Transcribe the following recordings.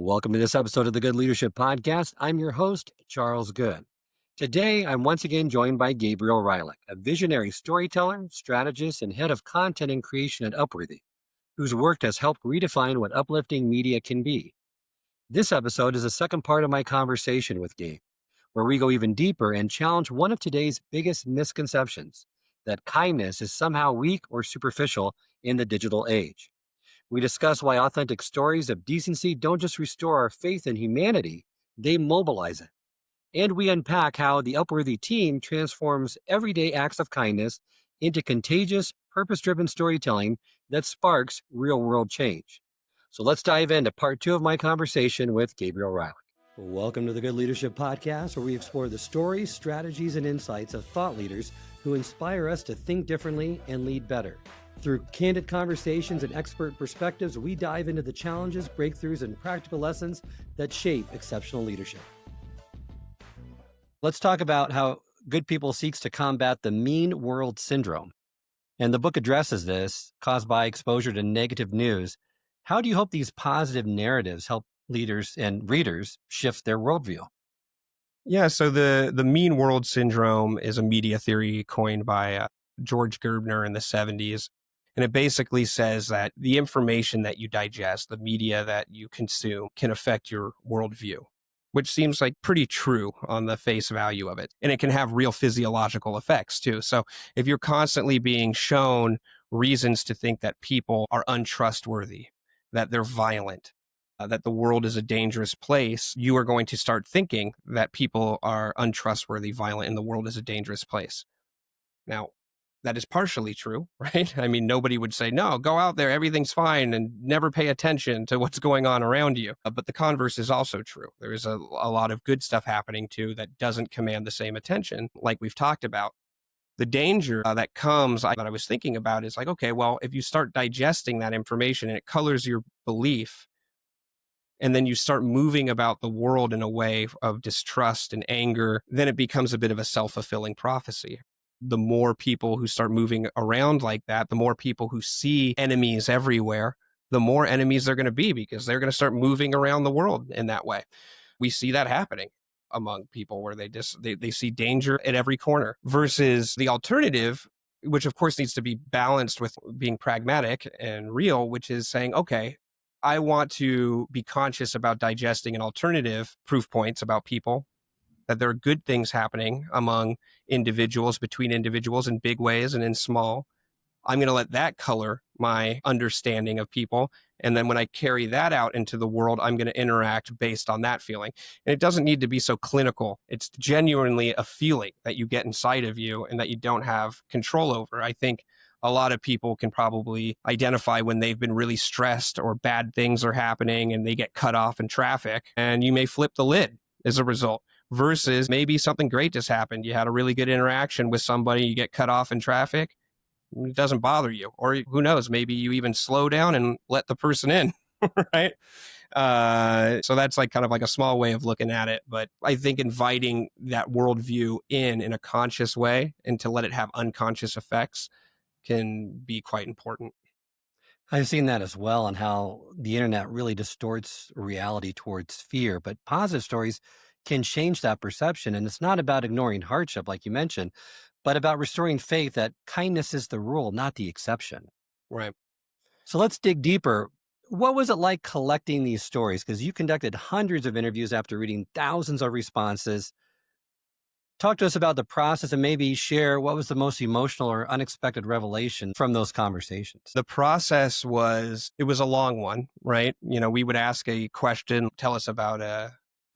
Welcome to this episode of the Good Leadership Podcast. I'm your host, Charles Good. Today, I'm once again joined by Gabriel Reilich, a visionary storyteller, strategist, and head of content and creation at Upworthy, whose work has helped redefine what uplifting media can be. This episode is the second part of my conversation with Gabe, where we go even deeper and challenge one of today's biggest misconceptions, that kindness is somehow weak or superficial in the digital age. We discuss why authentic stories of decency don't just restore our faith in humanity, they mobilize it. And we unpack how the Upworthy team transforms everyday acts of kindness into contagious, purpose-driven storytelling that sparks real-world change. So let's dive into part 2 of my conversation with Gabriel Reilich. Welcome to the Good Leadership Podcast, where we explore the stories, strategies, and insights of thought leaders who inspire us to think differently and lead better. Through candid conversations and expert perspectives, we dive into the challenges, breakthroughs, and practical lessons that shape exceptional leadership. Let's talk about how Good People seeks to combat the mean world syndrome. And the book addresses this, caused by exposure to negative news. How do you hope these positive narratives help leaders and readers shift their worldview? Yeah, so the mean world syndrome is a media theory coined by George Gerbner in the 70s. And it basically says that the information that you digest, the media that you consume, can affect your worldview, which seems like pretty true on the face value of it. And it can have real physiological effects too. So if you're constantly being shown reasons to think that people are untrustworthy, that they're violent, that the world is a dangerous place, you are going to start thinking that people are untrustworthy, violent, and the world is a dangerous place. Now, that is partially true, right? I mean, nobody would say, no, go out there, everything's fine, and never pay attention to what's going on around you. But the converse is also true. There is a lot of good stuff happening too that doesn't command the same attention, like we've talked about. The danger that comes, that I was thinking about is like, okay, well, if you start digesting that information and it colors your belief, and then you start moving about the world in a way of distrust and anger, then it becomes a bit of a self-fulfilling prophecy. The more people who start moving around like that, the more people who see enemies everywhere, the more enemies they're going to be, because they're going to start moving around the world in that way. We see that happening among people where they see danger at every corner, versus the alternative, which of course needs to be balanced with being pragmatic and real, which is saying, okay, I want to be conscious about digesting an alternative proof points about people, that there are good things happening among individuals, between individuals, in big ways and in small. I'm going to let that color my understanding of people. And then when I carry that out into the world, I'm going to interact based on that feeling. And it doesn't need to be so clinical. It's genuinely a feeling that you get inside of you and that you don't have control over. I think a lot of people can probably identify when they've been really stressed or bad things are happening and they get cut off in traffic, and you may flip the lid as a result. Versus maybe something great just happened. You had a really good interaction with somebody, you get cut off in traffic, it doesn't bother you. Or who knows, maybe you even slow down and let the person in, right? So that's like kind of like a small way of looking at it. But I think inviting that worldview in a conscious way and to let it have unconscious effects can be quite important. I've seen that as well, and how the internet really distorts reality towards fear, but positive stories can change that perception. And it's not about ignoring hardship, like you mentioned, but about restoring faith that kindness is the rule, not the exception. Right. So let's dig deeper. What was it like collecting these stories? Because you conducted hundreds of interviews after reading thousands of responses. Talk to us about the process and maybe share what was the most emotional or unexpected revelation from those conversations. The process it was a long one, right? You know, we would ask a question, tell us about a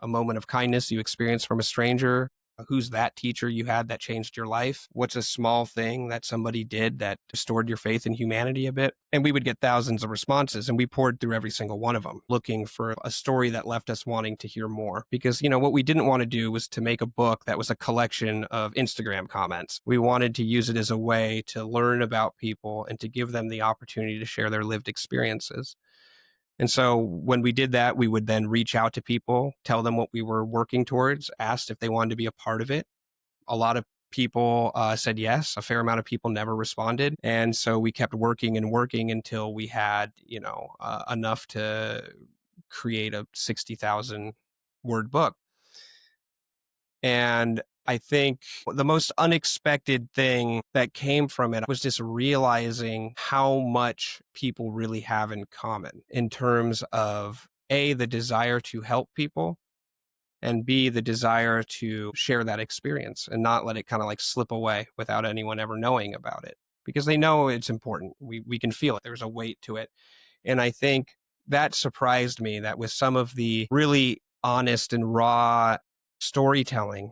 moment of kindness you experienced from a stranger. Who's that teacher you had that changed your life? What's a small thing that somebody did that restored your faith in humanity a bit? And we would get thousands of responses, and we poured through every single one of them, looking for a story that left us wanting to hear more. Because, you know, what we didn't want to do was to make a book that was a collection of Instagram comments. We wanted to use it as a way to learn about people and to give them the opportunity to share their lived experiences. And so when we did that, we would then reach out to people, tell them what we were working towards, asked if they wanted to be a part of it. A lot of people said yes. A fair amount of people never responded. And so we kept working and working until we had, enough to create a 60,000 word book. And I think the most unexpected thing that came from it was just realizing how much people really have in common in terms of A, the desire to help people, and B, the desire to share that experience and not let it kind of like slip away without anyone ever knowing about it, because they know it's important. We can feel it. There's a weight to it. And I think that surprised me, that with some of the really honest and raw storytelling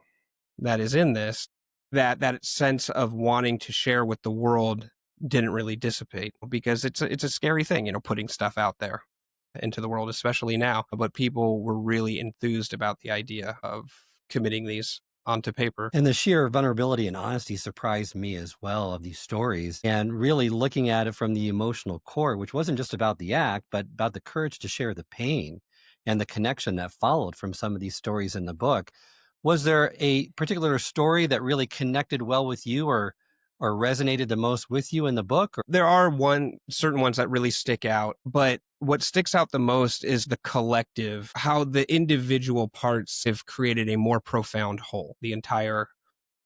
that is in this, that sense of wanting to share with the world didn't really dissipate, because it's a scary thing, putting stuff out there into the world, especially now. But people were really enthused about the idea of committing these onto paper. And the sheer vulnerability and honesty surprised me as well of these stories, and really looking at it from the emotional core, which wasn't just about the act, but about the courage to share the pain and the connection that followed from some of these stories in the book. Was there a particular story that really connected well with you, or resonated the most with you in the book? There are certain ones that really stick out, but what sticks out the most is the collective, how the individual parts have created a more profound whole. The entire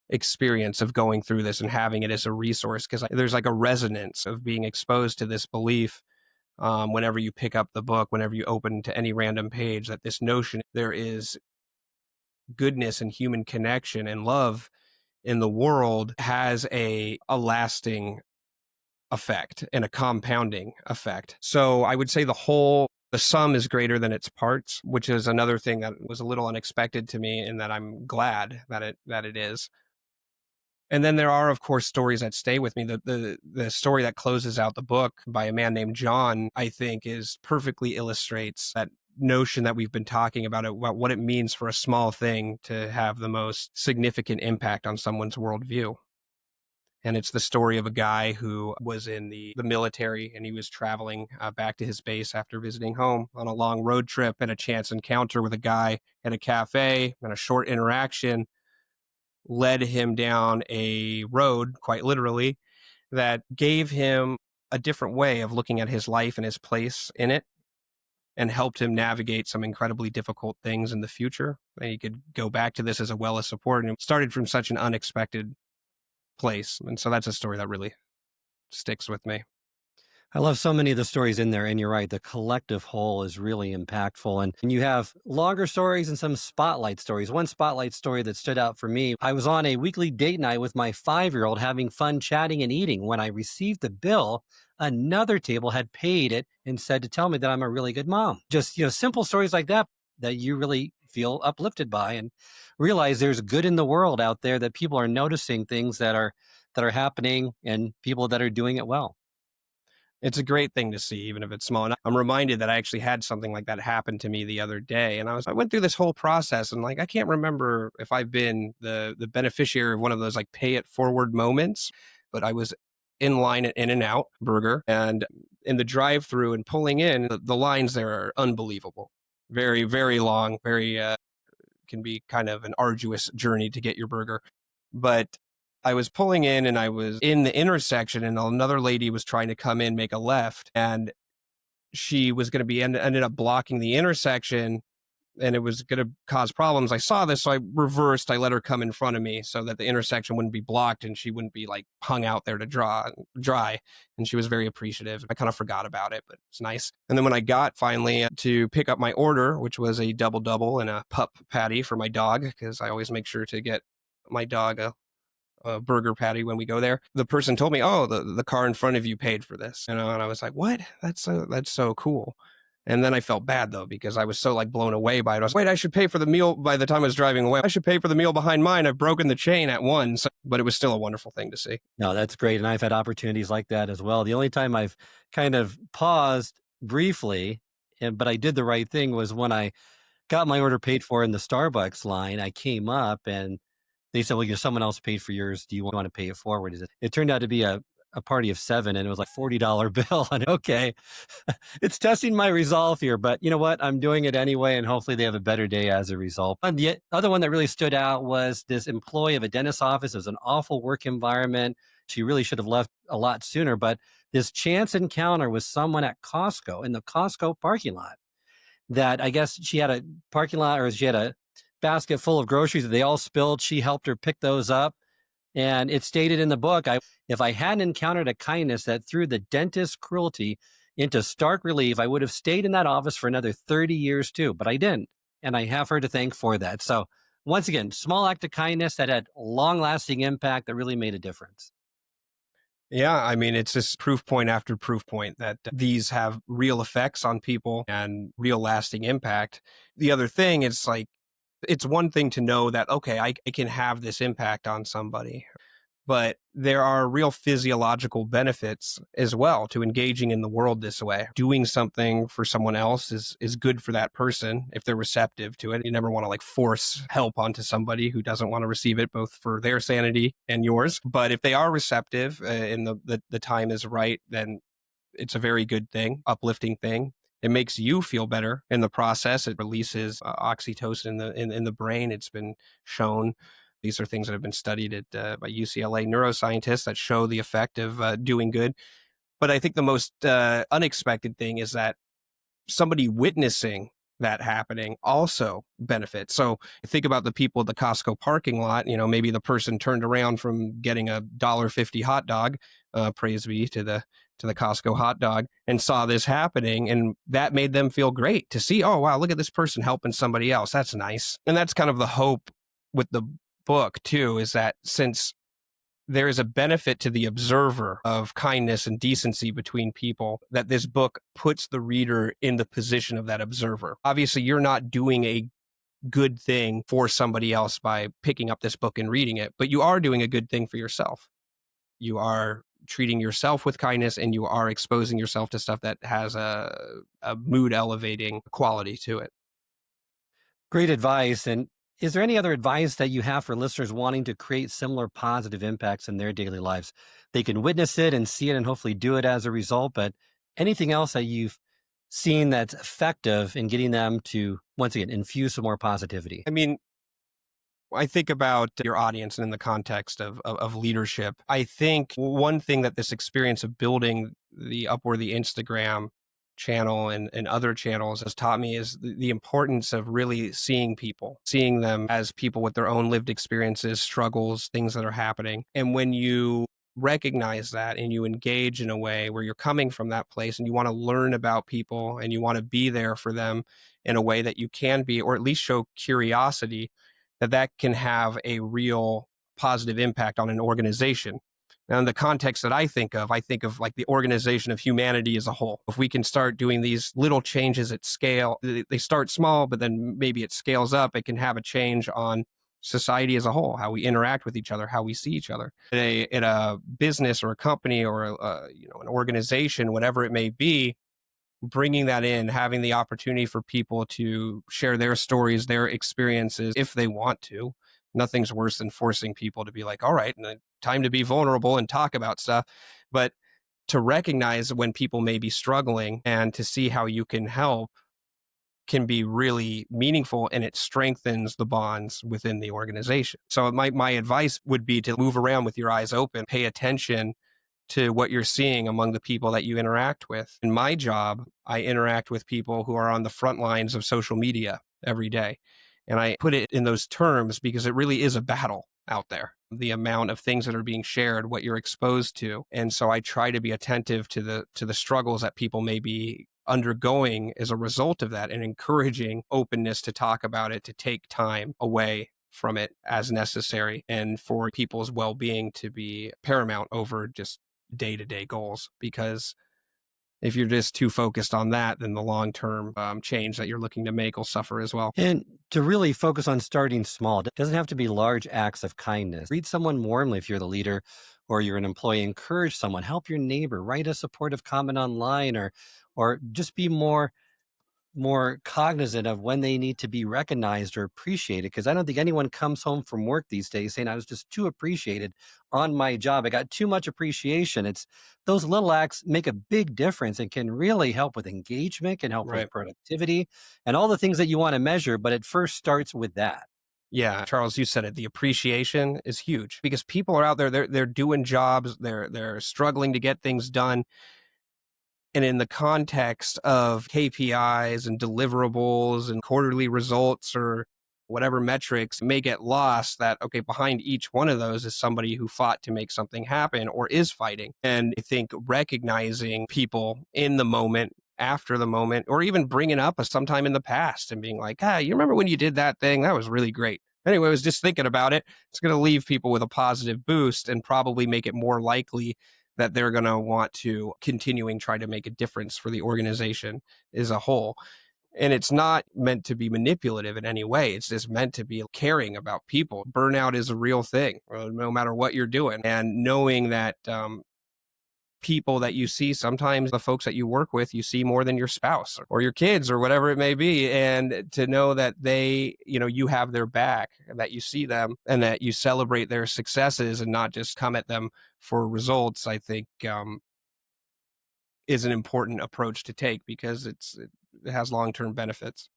experience of going through this and having it as a resource, because there's like a resonance of being exposed to this belief, whenever you pick up the book, whenever you open to any random page, that this notion there is goodness and human connection and love in the world has a lasting effect and a compounding effect. So I would say the sum is greater than its parts, which is another thing that was a little unexpected to me, and that I'm glad that it is. And then there are, of course, stories that stay with me. The story that closes out the book by a man named John, I think, perfectly illustrates that notion that we've been talking about what it means for a small thing to have the most significant impact on someone's worldview. And it's the story of a guy who was in the military, and he was traveling back to his base after visiting home on a long road trip, and a chance encounter with a guy at a cafe, and a short interaction led him down a road, quite literally, that gave him a different way of looking at his life and his place in it, and helped him navigate some incredibly difficult things in the future. And he could go back to this as a well of support, and it started from such an unexpected place. And so that's a story that really sticks with me. I love so many of the stories in there, and you're right, the collective whole is really impactful. And you have longer stories and some spotlight stories. One spotlight story that stood out for me, I was on a weekly date night with my 5-year-old having fun chatting and eating. When I received the bill, another table had paid it and said to tell me that I'm a really good mom. Just, simple stories like that you really feel uplifted by, and realize there's good in the world out there, that people are noticing things that are happening, and people that are doing it well. It's a great thing to see, even if it's small. And I'm reminded that I actually had something like that happen to me the other day. And I went through this whole process, and I can't remember if I've been the beneficiary of one of those like pay it forward moments, but I was in line at In-N-Out Burger, and in the drive through and pulling in, the lines there are unbelievable. Very, very long, very, can be kind of an arduous journey to get your burger. But I was pulling in, and I was in the intersection, and another lady was trying to come in, make a left, and she was going to ended up blocking the intersection, and it was going to cause problems. I saw this, so I reversed. I let her come in front of me so that the intersection wouldn't be blocked and she wouldn't be like hung out there to dry. And she was very appreciative. I kind of forgot about it, but it's nice. And then when I got finally to pick up my order, which was a double and a pup patty for my dog, because I always make sure to get my dog a burger patty when we go there, the person told me, "Oh, the car in front of you paid for this," and I was like, "What? That's so cool." And then I felt bad though, because I was so like blown away by it. I was, wait, I should pay for the meal. By the time I was driving away, I should pay for the meal behind mine. I've broken the chain at once, but it was still a wonderful thing to see. No, that's great. And I've had opportunities like that as well. The only time I've kind of paused briefly, but I did the right thing, was when I got my order paid for in the Starbucks line. I came up and they said, well, someone else paid for yours. Do you want to pay it forward? It turned out to be a party of 7, and it was like $40 bill. And okay, it's testing my resolve here, but you know what? I'm doing it anyway, and hopefully they have a better day as a result. And the other one that really stood out was this employee of a dentist's office. It was an awful work environment. She really should have left a lot sooner, but this chance encounter with someone at Costco, in the Costco parking lot. that I guess she had a parking lot, or she had a basket full of groceries that they all spilled. She helped her pick those up. And it stated in the book, if I hadn't encountered a kindness that threw the dentist's cruelty into stark relief, I would have stayed in that office for another 30 years too, but I didn't. And I have her to thank for that. So once again, small act of kindness that had long lasting impact that really made a difference. Yeah, I mean, it's just proof point after proof point that these have real effects on people and real lasting impact. The other thing is like, it's one thing to know that, okay, I can have this impact on somebody, but there are real physiological benefits as well to engaging in the world this way. Doing something for someone else is good for that person if they're receptive to it. You never want to like force help onto somebody who doesn't want to receive it, both for their sanity and yours. But if they are receptive and the time is right, then it's a very good thing, uplifting thing. It makes you feel better in the process. It releases oxytocin in the brain. It's been shown. These are things that have been studied by UCLA neuroscientists that show the effect of doing good. But I think the most unexpected thing is that somebody witnessing that happening also benefits. So think about the people at the Costco parking lot. You know, maybe the person turned around from getting a $1.50 hot dog, praise be to the Costco hot dog, and saw this happening, and that made them feel great to see, oh wow, look at this person helping somebody else. That's nice. And that's kind of the hope with the book too, is that since there is a benefit to the observer of kindness and decency between people, that this book puts the reader in the position of that observer. Obviously, you're not doing a good thing for somebody else by picking up this book and reading it, but you are doing a good thing for yourself. You are treating yourself with kindness, and you are exposing yourself to stuff that has a mood elevating quality to it. Great advice. And is there any other advice that you have for listeners wanting to create similar positive impacts in their daily lives? They can witness it and see it and hopefully do it as a result, but anything else that you've seen that's effective in getting them to, once again, infuse some more positivity? I mean, I think about your audience and in the context of leadership. I think one thing that this experience of building the Upworthy Instagram channel and other channels has taught me is the importance of really seeing people, seeing them as people with their own lived experiences, struggles, things that are happening. And when you recognize that and you engage in a way where you're coming from that place and you want to learn about people and you want to be there for them in a way that you can be, or at least show curiosity, that can have a real positive impact on an organization. Now, in the context that I think of like the organization of humanity as a whole. If we can start doing these little changes at scale, they start small, but then maybe it scales up, it can have a change on society as a whole, how we interact with each other, how we see each other. In a business or a company or an organization, whatever it may be, bringing that in, having the opportunity for people to share their stories, their experiences, if they want to. Nothing's worse than forcing people to be like, all right, time to be vulnerable and talk about stuff. But to recognize when people may be struggling and to see how you can help can be really meaningful, and it strengthens the bonds within the organization. So my advice would be to move around with your eyes open, pay attention to what you're seeing among the people that you interact with. In my job, I interact with people who are on the front lines of social media every day. And I put it in those terms because it really is a battle out there. The amount of things that are being shared, what you're exposed to. And so I try to be attentive to the struggles that people may be undergoing as a result of that, and encouraging openness to talk about it, to take time away from it as necessary, and for people's well-being to be paramount over just day-to-day goals. Because if you're just too focused on that, then the long-term change that you're looking to make will suffer as well. And to really focus on starting small, it doesn't have to be large acts of kindness. Read someone warmly if you're the leader or you're an employee. Encourage someone, help your neighbor, write a supportive comment online, or just be more cognizant of when they need to be recognized or appreciated. Because I don't think anyone comes home from work these days saying, I was just too appreciated on my job. I got too much appreciation. It's those little acts make a big difference and can really help with engagement, can help Right. with productivity and all the things that you want to measure. But it first starts with that. Yeah, Charles, you said it. The appreciation is huge because people are out there, they're doing jobs, they're struggling to get things done. And in the context of KPIs and deliverables and quarterly results or whatever metrics may get lost, that, okay, behind each one of those is somebody who fought to make something happen or is fighting. And I think recognizing people in the moment, after the moment, or even bringing up a sometime in the past and being like, you remember when you did that thing? That was really great. Anyway, I was just thinking about it. It's going to leave people with a positive boost and probably make it more likely that they're going to want to continuing try to make a difference for the organization as a whole. And it's not meant to be manipulative in any way. It's just meant to be caring about people. Burnout is a real thing, no matter what you're doing. And knowing that people that you see, sometimes the folks that you work with, you see more than your spouse or your kids or whatever it may be. And to know that they, you have their back, that you see them and that you celebrate their successes and not just come at them for results, I think is an important approach to take because it has long-term benefits.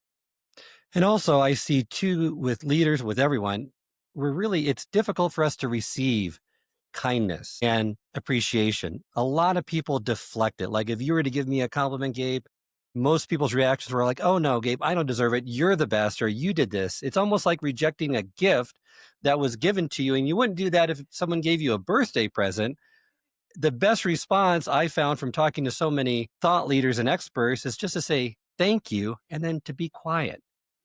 And also, I see too with leaders, with everyone, it's difficult for us to receive kindness and appreciation. A lot of people deflect it. Like if you were to give me a compliment, Gabe, most people's reactions were like, oh no, Gabe, I don't deserve it. You're the best, or you did this. It's almost like rejecting a gift that was given to you. And you wouldn't do that if someone gave you a birthday present. The best response I found from talking to so many thought leaders and experts is just to say thank you and then to be quiet.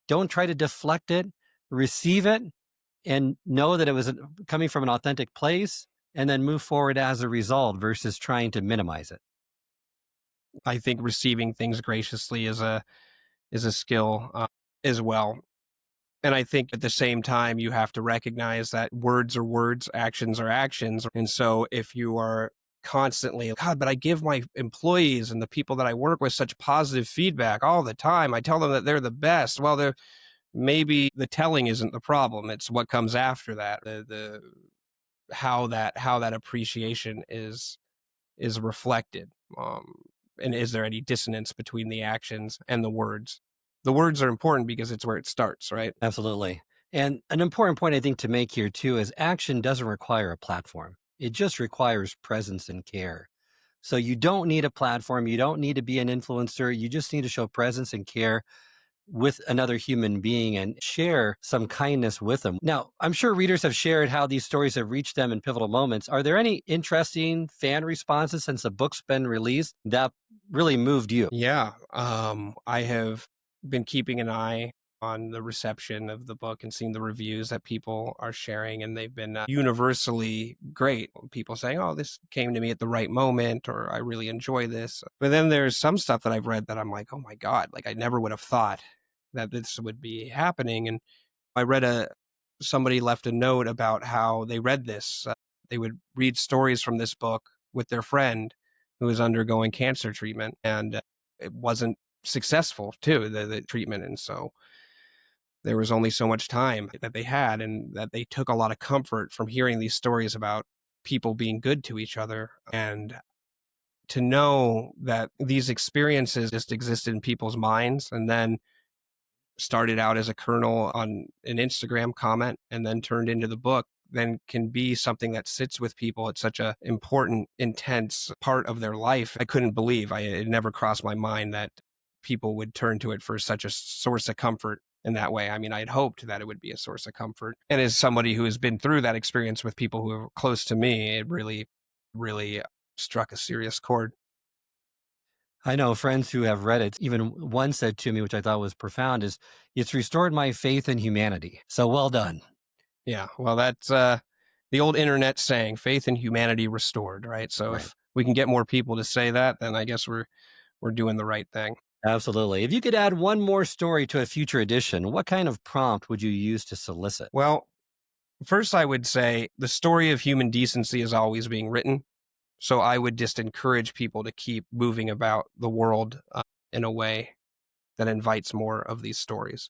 Don't try to deflect it, receive it, and know that it was coming from an authentic place, and then move forward as a result versus trying to minimize it. I think receiving things graciously is a skill as well. And I think at the same time, you have to recognize that words are words, actions are actions. And so if you are constantly, God, but I give my employees and the people that I work with such positive feedback all the time. I tell them that they're the best. Well, maybe the telling isn't the problem. It's what comes after that. The how that appreciation is reflected. And is there any dissonance between the actions and the words? The words are important because it's where it starts, right? Absolutely. And an important point I think to make here too is action doesn't require a platform. It just requires presence and care. So you don't need a platform. You don't need to be an influencer. You just need to show presence and care with another human being and share some kindness with them. Now, I'm sure readers have shared how these stories have reached them in pivotal moments. Are there any interesting fan responses since the book's been released that really moved you? Yeah. I have been keeping an eye on the reception of the book and seeing the reviews that people are sharing, and they've been universally great. People saying, oh, this came to me at the right moment, or I really enjoy this. But then there's some stuff that I've read that I'm like, oh my God, like I never would have thought that this would be happening. And I read somebody left a note about how they read this. They would read stories from this book with their friend who was undergoing cancer treatment, and it wasn't successful too, the treatment. And so there was only so much time that they had, and that they took a lot of comfort from hearing these stories about people being good to each other. And to know that these experiences just existed in people's minds and then started out as a kernel on an Instagram comment and then turned into the book, then can be something that sits with people at such a important, intense part of their life. I couldn't believe it never crossed my mind that people would turn to it for such a source of comfort in that way. I mean, I had hoped that it would be a source of comfort. And as somebody who has been through that experience with people who are close to me, it really, really struck a serious chord. I know friends who have read it. Even one said to me, which I thought was profound, is it's restored my faith in humanity. So well done. Yeah, well, that's the old internet saying, faith in humanity restored, right? So Right. if we can get more people to say that, then I guess we're doing the right thing. Absolutely. If you could add one more story to a future edition, what kind of prompt would you use to solicit? Well, first I would say the story of human decency is always being written. So I would just encourage people to keep moving about the world in a way that invites more of these stories,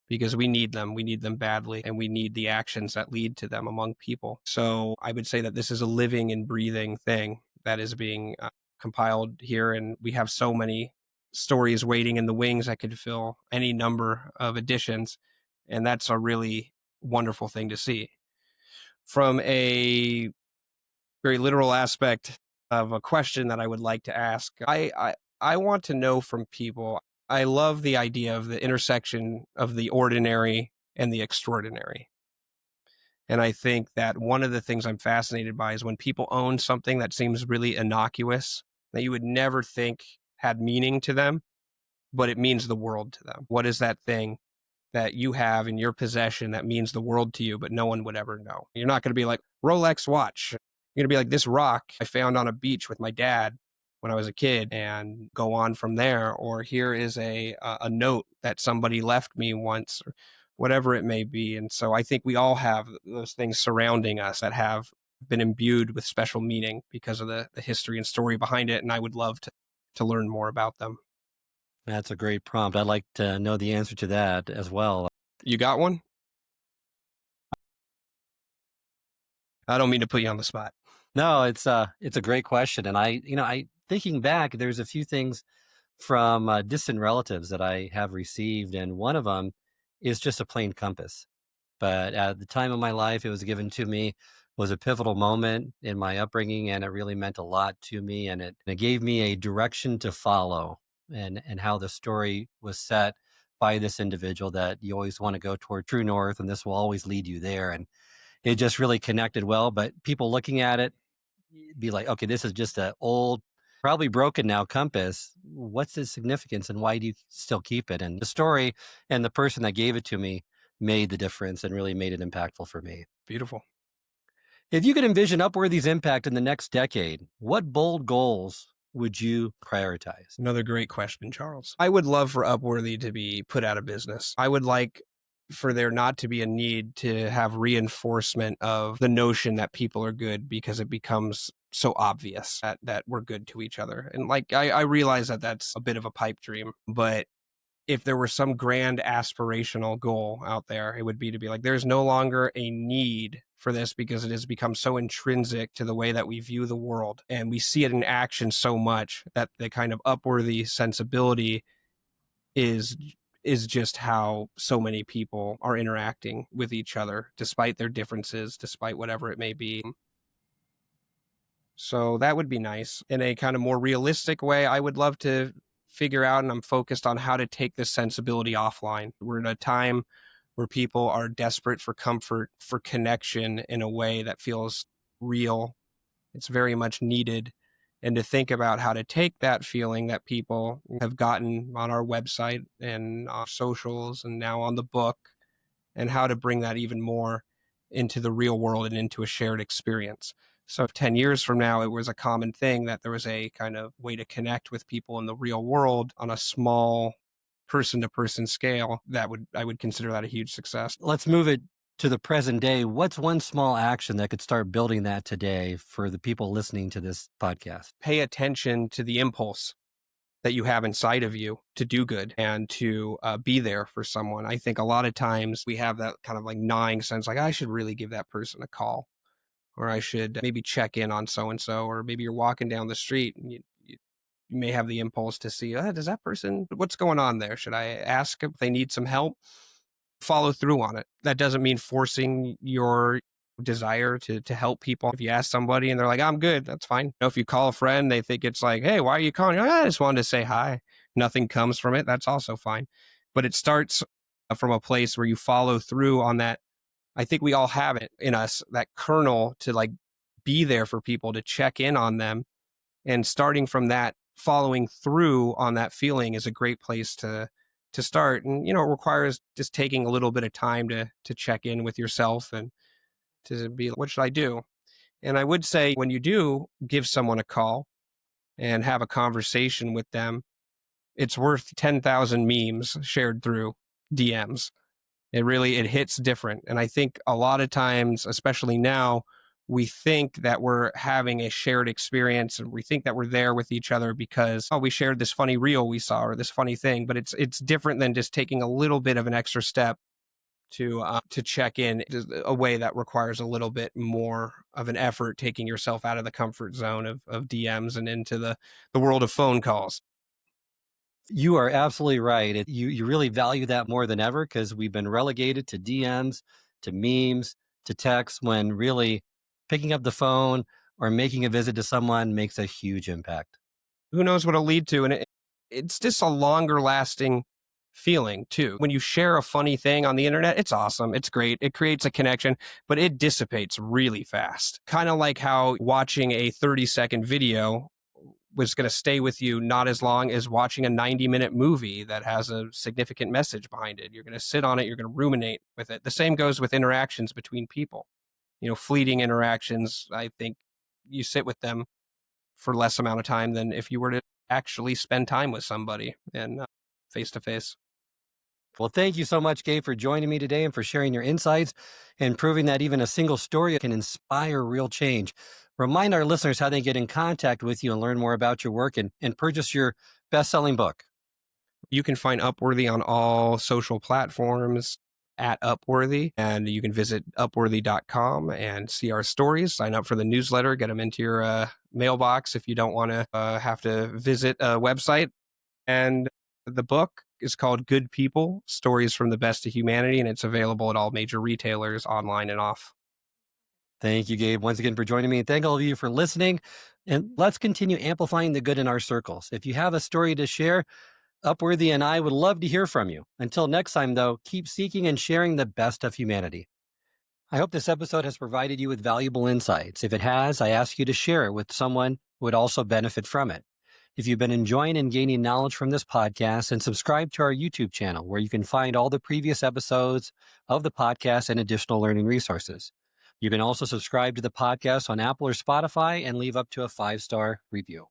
because we need them. We need them badly, and we need the actions that lead to them among people. So I would say that this is a living and breathing thing that is being compiled here. And we have so many stories waiting in the wings that could fill any number of editions. And that's a really wonderful thing to see. From a very literal aspect of a question that I would like to ask, I want to know from people. I love the idea of the intersection of the ordinary and the extraordinary. And I think that one of the things I'm fascinated by is when people own something that seems really innocuous, that you would never think had meaning to them, but it means the world to them. What is that thing that you have in your possession that means the world to you, but no one would ever know? You're not going to be like, Rolex watch. You're going to be like, this rock I found on a beach with my dad when I was a kid, and go on from there. Or here is a note that somebody left me once, or whatever it may be. And so I think we all have those things surrounding us that have been imbued with special meaning because of the history and story behind it. And I would love to learn more about them. That's a great prompt. I'd like to know the answer to that as well. You got one? I don't mean to put you on the spot. No, it's a great question, and I thinking back, there's a few things from distant relatives that I have received, and one of them is just a plain compass. But at the time of my life, it was given to me, was a pivotal moment in my upbringing, and it really meant a lot to me, and it gave me a direction to follow, and how the story was set by this individual that you always want to go toward true north, and this will always lead you there. And it just really connected well. But people looking at it be like, okay, this is just a old, probably broken now compass. What's its significance and why do you still keep it? And the story and the person that gave it to me made the difference and really made it impactful for me. Beautiful. If you could envision Upworthy's impact in the next decade, what bold goals would you prioritize? Another great question, Charles. I would love for Upworthy to be put out of business. I would like for there not to be a need to have reinforcement of the notion that people are good, because it becomes so obvious that we're good to each other. And like, I realize that that's a bit of a pipe dream, but if there were some grand aspirational goal out there, it would be to be like, there's no longer a need for this because it has become so intrinsic to the way that we view the world. And we see it in action so much that the kind of Upworthy sensibility is just how so many people are interacting with each other, despite their differences, despite whatever it may be. So that would be nice. In a kind of more realistic way, I would love to figure out, and I'm focused on how to take this sensibility offline. We're in a time where people are desperate for comfort, for connection in a way that feels real. It's very much needed. And to think about how to take that feeling that people have gotten on our website and our socials and now on the book, and how to bring that even more into the real world and into a shared experience. So if 10 years from now, it was a common thing that there was a kind of way to connect with people in the real world on a small person to person scale, I would consider that a huge success. Let's move it to the present day. What's one small action that could start building that today for the people listening to this podcast? Pay attention to the impulse that you have inside of you to do good and to be there for someone. I think a lot of times we have that kind of like gnawing sense, like I should really give that person a call, or I should maybe check in on so-and-so, or maybe you're walking down the street and you may have the impulse to see, does that person, what's going on there? Should I ask if they need some help? Follow through on it. That doesn't mean forcing your desire to help people. If you ask somebody and they're like, I'm good, that's fine. If you call a friend, they think it's like, hey, why are you calling? You're like, I just wanted to say hi. Nothing comes from it. That's also fine. But it starts from a place where you follow through on that. I think we all have it in us, that kernel to like be there for people, to check in on them. And starting from that, following through on that feeling is a great place to start. And, it requires just taking a little bit of time to check in with yourself and to be, what should I do? And I would say when you do give someone a call and have a conversation with them, it's worth 10,000 memes shared through DMs. It hits different. And I think a lot of times, especially now, we think that we're having a shared experience and we think that we're there with each other because, we shared this funny reel we saw or this funny thing, but it's different than just taking a little bit of an extra step to check in, a way that requires a little bit more of an effort, taking yourself out of the comfort zone of DMs and into the world of phone calls. You are absolutely right. You really value that more than ever because we've been relegated to DMs, to memes, to texts, when really picking up the phone or making a visit to someone makes a huge impact. who knows what it'll lead to? And it's just a longer lasting feeling too. When you share a funny thing on the internet, it's awesome. It's great. It creates a connection, but it dissipates really fast. Kind of like how watching a 30-second video was going to stay with you not as long as watching a 90-minute movie that has a significant message behind it. You're going to sit on it. You're going to ruminate with it. The same goes with interactions between people. Fleeting interactions, I think you sit with them for less amount of time than if you were to actually spend time with somebody and face to face. Well, thank you so much, Gabe, for joining me today and for sharing your insights and proving that even a single story can inspire real change. Remind our listeners how they get in contact with you and learn more about your work and purchase your best-selling book. You can find Upworthy on all social platforms at Upworthy, and you can visit upworthy.com and see our stories, sign up for the newsletter, get them into your mailbox if you don't want to have to visit a website. And the book is called Good People, Stories from the Best of Humanity, and it's available at all major retailers, online and off. Thank you, Gabe, once again for joining me. And thank all of you for listening. And let's continue amplifying the good in our circles. If you have a story to share, Upworthy and I would love to hear from you. Until next time, though, keep seeking and sharing the best of humanity. I hope this episode has provided you with valuable insights. If it has, I ask you to share it with someone who would also benefit from it. If you've been enjoying and gaining knowledge from this podcast, then subscribe to our YouTube channel where you can find all the previous episodes of the podcast and additional learning resources. You can also subscribe to the podcast on Apple or Spotify and leave up to a 5-star review.